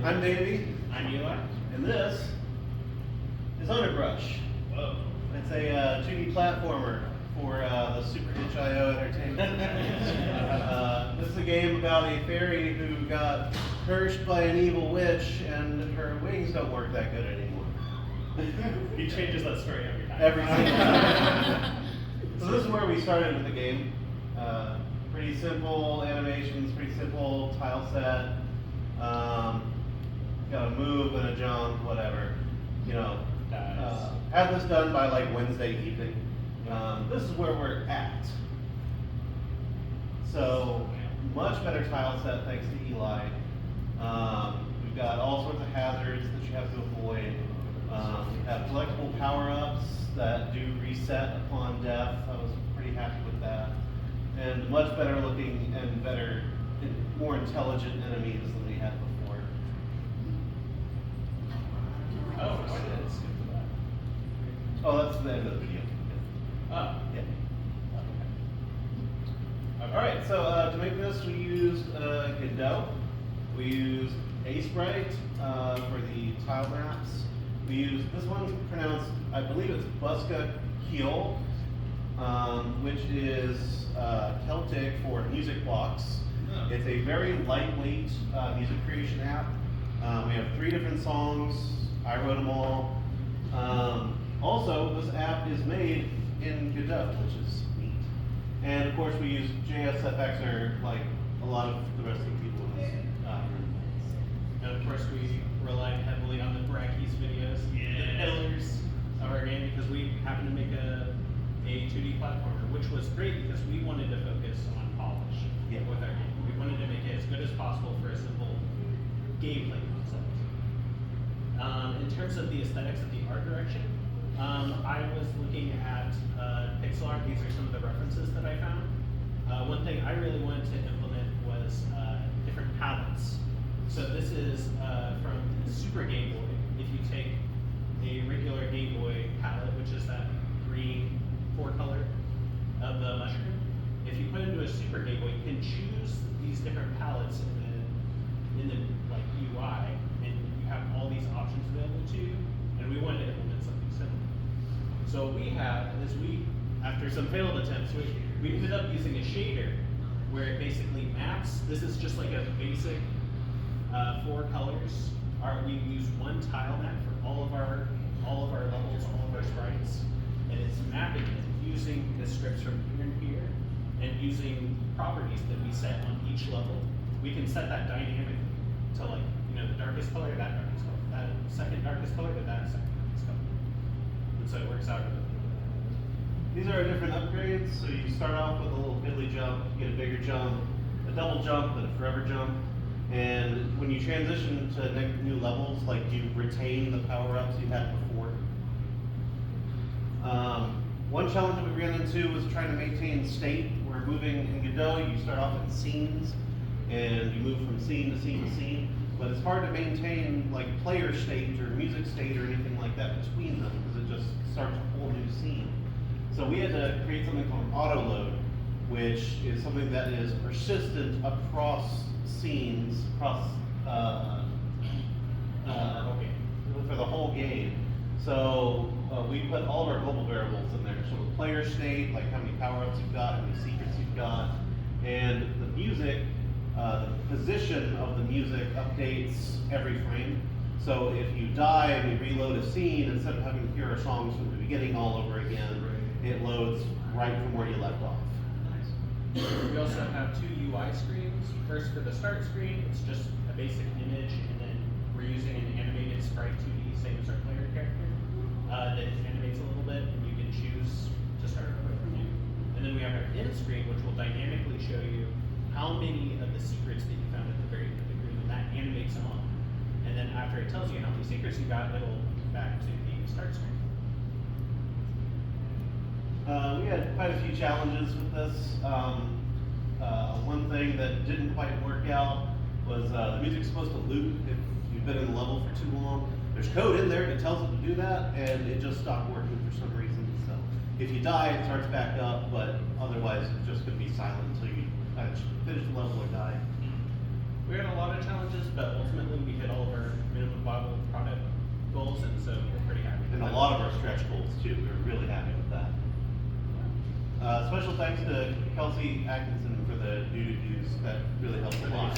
I'm Davey. I'm Eli. And this is Underbrush. Whoa. It's a 2D platformer for the Super Itch.io Entertainment. This is a game about a fairy who got cursed by an evil witch and her wings don't work that good anymore. He changes that story every time. Every single time. So this is where we started with the game. Pretty simple animations, pretty simple tile set. Got a move and a jump, whatever. You know, had this done by like Wednesday evening. This is where we're at. So much better tile set thanks to Eli. We've got all sorts of hazards that you have to avoid. We have collectible power-ups that do reset upon death. I was pretty happy with that. And much better looking and better, more intelligent enemies than we had before. Oh, I didn't skip to that. Oh, that's the end of the video. Oh. Yeah. Okay. Alright, so to make this we used Godot. We used Aseprite for the tile maps. We used, this one's pronounced, I believe it's Buska Keel, which is Celtic for music blocks. Oh. It's a very lightweight music creation app. We have 3 different songs. I wrote them all. Also, this app is made in Godot, which is neat. And of course, we use JSFXer like a lot of the rest of the people in this room. And of course, we relied heavily on the Brackeys videos, the pillars of our game, because we happened to make a 2D platformer, which was great because we wanted to focus on polish with our game. We wanted to make it as good as possible for a simple gameplay concept. In terms of the aesthetics of the art direction, I was looking at pixel art. These are some of the references that I found. One thing I really wanted to implement was different palettes. So this is from Super Game Boy. If you take a regular Game Boy palette, which is that green 4-color of the mushroom, if you put it into a Super Game Boy, you can choose these different palettes in the like UI, and you have all these options available to you. And we wanted to implement something similar. So what we have is after some failed attempts, we ended up using a shader where it basically maps. This is just like a basic 4 colors. We use one tile map for all of our levels, all of our sprites, and it's mapping it using the scripts from here and here, and using properties that we set on each level. We can set that dynamically to, like, you know, the darkest color to that darkest color, that second darkest color to that second darkest color, and so it works out really well. These are our different upgrades. So you start off with a little piddly jump, you get a bigger jump, a double jump, and a forever jump. And when you transition to new levels, like, you retain the power-ups you had before. One challenge that we ran into was trying to maintain state. We're moving in Godot, you start off in scenes, and you move from scene to scene to scene. But it's hard to maintain like player state or music state or anything like that between them, because it just starts a whole new scene. So we had to create something called auto load, which is something that is persistent across scenes, across for the whole game. So we put all of our global variables in there. So the player state, like how many power-ups you've got, how many secrets you've got, and the music, the position of the music updates every frame. So if you die and we reload a scene, instead of having to hear our songs from the beginning all over again, it loads right from where you left off. We also have 2 UI screens. First, for the start screen, it's just a basic image, and then we're using an animated sprite 2D, same as our player character, that animates a little bit, and you can choose to start over from new. And then we have our end screen, which will dynamically show you how many of the secrets that you found at the very end of the screen, and that animates them on. And then after it tells you how many secrets you got, it'll back to the start screen. We had quite a few challenges with this. One thing that didn't quite work out was the music's supposed to loop if you've been in the level for too long. There's code in there that tells it to do that, and it just stopped working for some reason. So if you die, it starts back up, but otherwise it's just going to be silent until you either finish the level or die. We had a lot of challenges, but ultimately we hit all of our stretch goals too. We were really happy with that. Special thanks to Kelsey Atkinson for the nude views. That really helped a lot.